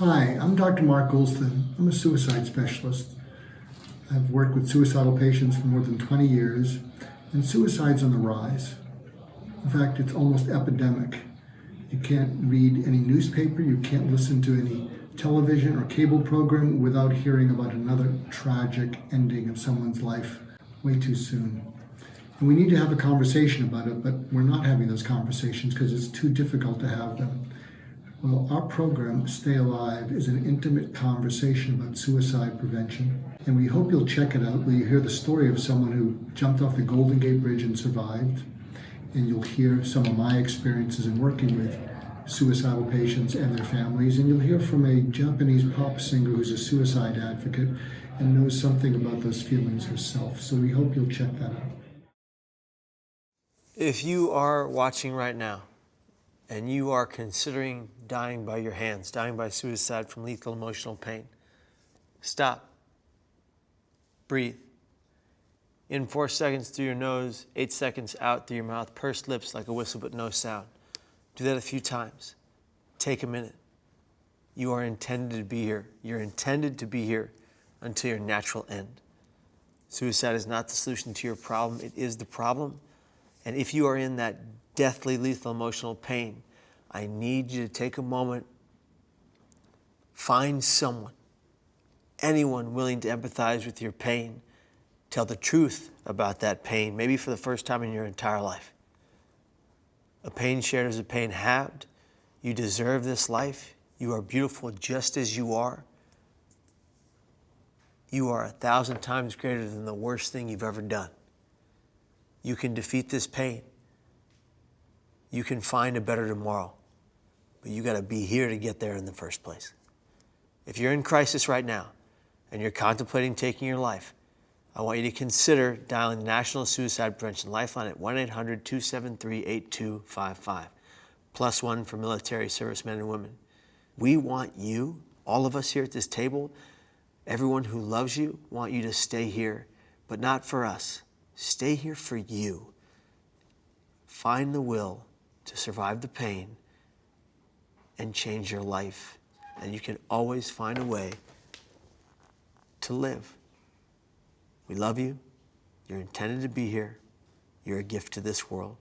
Hi, I'm Dr. Mark Goulston. I'm a suicide specialist. I've worked with suicidal patients for more than 20 years, and suicide's on the rise. In fact, it's almost epidemic. You can't read any newspaper, you can't listen to any television or cable program without hearing about another tragic ending of someone's life way too soon. And we need to have a conversation about it, but we're not having those conversations because it's too difficult to have them. Well, our program, Stay Alive, is an intimate conversation about suicide prevention, and we hope you'll check it out where you hear the story of someone who jumped off the Golden Gate Bridge and survived, and you'll hear some of my experiences in working with suicidal patients and their families, and you'll hear from a Japanese pop singer who's a suicide advocate and knows something about those feelings herself. So we hope you'll check that out. If you are watching right now and you are considering dying by your hands, dying by suicide from lethal emotional pain, stop. Breathe. In 4 seconds through your nose, 8 seconds out through your mouth, pursed lips like a whistle but no sound. Do that a few times. Take a minute. You are intended to be here. You're intended to be here until your natural end. Suicide is not the solution to your problem. It is the problem. And if you are in that deathly lethal emotional pain, I need you to take a moment, find someone, anyone willing to empathize with your pain, tell the truth about that pain, maybe for the first time in your entire life. A pain shared is a pain halved. You deserve this life. You are beautiful just as you are. You are 1,000 times greater than the worst thing you've ever done. You can defeat this pain. You can find a better tomorrow. But you got to be here to get there in the first place. If you're in crisis right now and you're contemplating taking your life, I want you to consider dialing the National Suicide Prevention Lifeline at 1-800-273-8255, +1 for military servicemen and women. We want you, all of us here at this table, everyone who loves you, want you to stay here, but not for us. Stay here for you. Find the will to survive the pain and change your life. And you can always find a way to live. We love you. You're intended to be here. You're a gift to this world.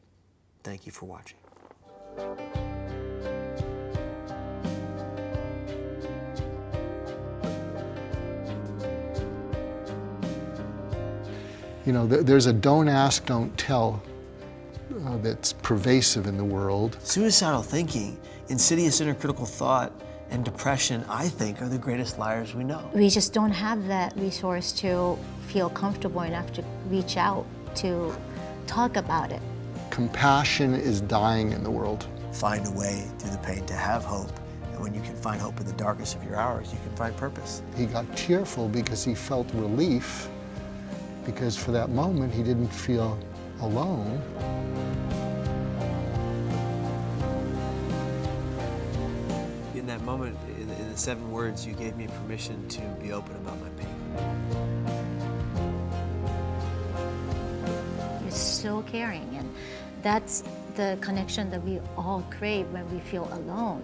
Thank you for watching. You know, there's a don't ask, don't tell that's pervasive in the world. Suicidal thinking, insidious inner critical thought, and depression, I think, are the greatest liars we know. We just don't have that resource to feel comfortable enough to reach out to talk about it. Compassion is dying in the world. Find a way through the pain to have hope. And when you can find hope in the darkest of your hours, you can find purpose. He got tearful because he felt relief, because for that moment he didn't feel alone. In that moment, in the 7 words, you gave me permission to be open about my pain. You're so caring, and that's the connection that we all crave when we feel alone.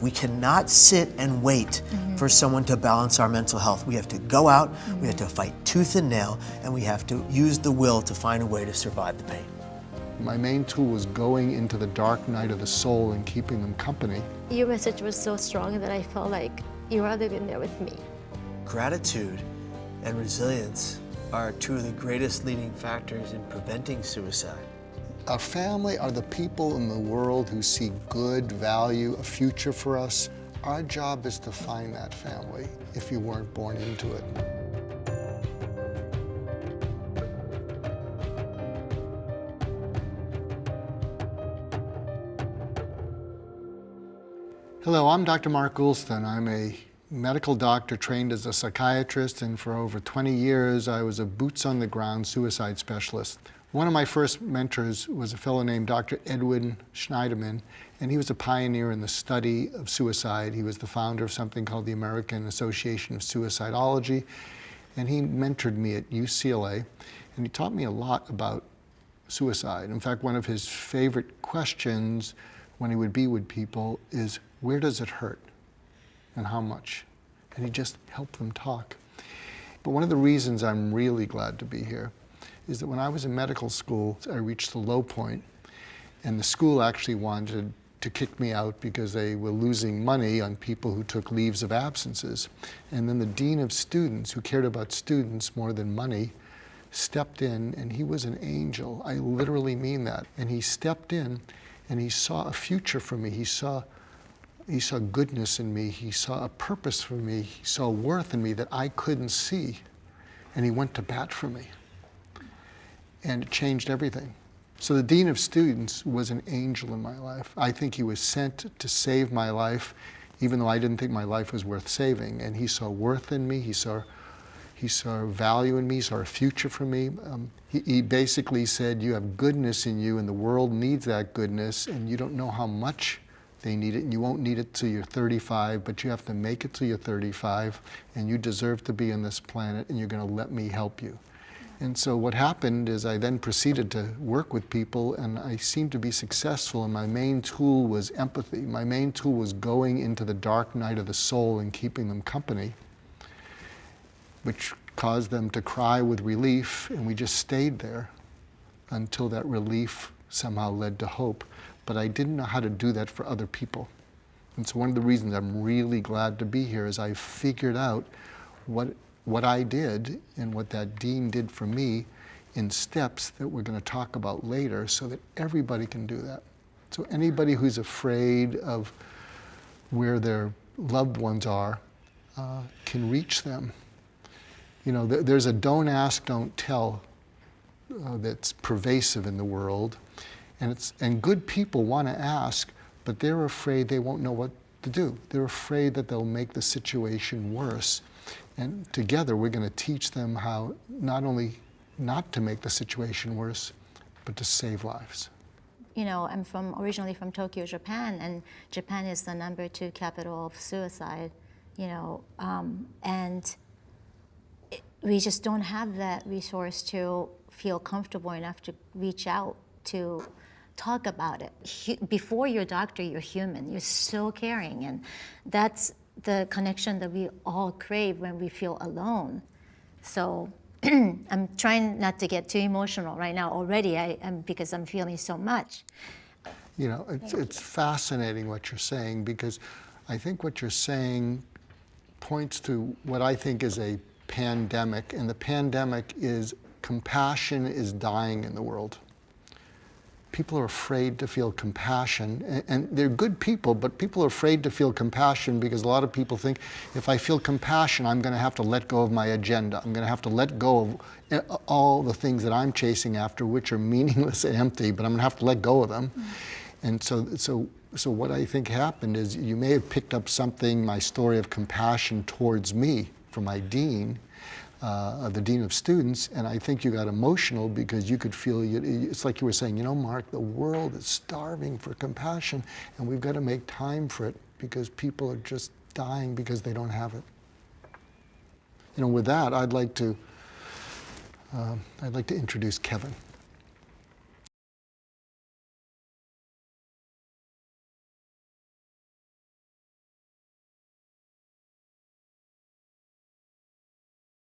We cannot sit and wait for someone to balance our mental health. We have to go out, we have to fight tooth and nail, and we have to use the will to find a way to survive the pain. My main tool was going into the dark night of the soul and keeping them company. Your message was so strong that I felt like you rather been there with me. Gratitude and resilience are 2 of the greatest leading factors in preventing suicide. Our family are the people in the world who see good, value, a future for us. Our job is to find that family if you weren't born into it. Hello, I'm Dr. Mark Goulston. I'm a medical doctor trained as a psychiatrist, and for over 20 years I was a boots-on-the-ground suicide specialist. One of my first mentors was a fellow named Dr. Edwin Schneiderman, and he was a pioneer in the study of suicide. He was the founder of something called the American Association of Suicidology, and he mentored me at UCLA, and he taught me a lot about suicide. In fact, one of his favorite questions when he would be with people is, where does it hurt and how much? And he just helped them talk. But one of the reasons I'm really glad to be here is that when I was in medical school, I reached the low point, and the school actually wanted to kick me out because they were losing money on people who took leaves of absences. And then the dean of students, who cared about students more than money, stepped in, and he was an angel. I literally mean that. And he stepped in, and he saw a future for me. He saw goodness in me. He saw a purpose for me. He saw worth in me that I couldn't see. And he went to bat for me. And it changed everything. So the dean of students was an angel in my life. I think he was sent to save my life, even though I didn't think my life was worth saving. And he saw worth in me. He saw value in me. He saw a future for me. He basically said, you have goodness in you, and the world needs that goodness, and you don't know how much they need it, and you won't need it till you're 35, but you have to make it till you're 35, and you deserve to be on this planet, and you're going to let me help you. And so what happened is I then proceeded to work with people, and I seemed to be successful, and my main tool was empathy. My main tool was going into the dark night of the soul and keeping them company, which caused them to cry with relief, and we just stayed there until that relief somehow led to hope. But I didn't know how to do that for other people. And so one of the reasons I'm really glad to be here is I figured out what I did and what that dean did for me in steps that we're going to talk about later, so that everybody can do that. So anybody who's afraid of where their loved ones are can reach them. You know, there's a don't ask, don't tell that's pervasive in the world, and good people want to ask, but they're afraid they won't know what to do. They're afraid that they'll make the situation worse. And together we're going to teach them how not only not to make the situation worse, but to save lives. You know, I'm originally from Tokyo, Japan, and Japan is the #2 capital of suicide, you know, and we just don't have that resource to feel comfortable enough to reach out to talk about it. Before you're a doctor, you're human. You're so caring, and that's the connection that we all crave when we feel alone. So I'm trying not to get too emotional right now already, because I'm feeling so much. You know, it's fascinating what you're saying, because I think what you're saying points to what I think is a pandemic, and the pandemic is compassion is dying in the world. People are afraid to feel compassion, and they're good people, but people are afraid to feel compassion because a lot of people think, if I feel compassion, I'm going to have to let go of my agenda. I'm going to have to let go of all the things that I'm chasing after, which are meaningless and empty, but I'm going to have to let go of them. Mm-hmm. And so what I think happened is, you may have picked up something, my story of compassion towards me from my dean, the dean of students, and I think you got emotional because you could feel, it's like you were saying, you know, Mark, the world is starving for compassion, and we've got to make time for it because people are just dying because they don't have it. You know, with that, I'd like to introduce Kevin.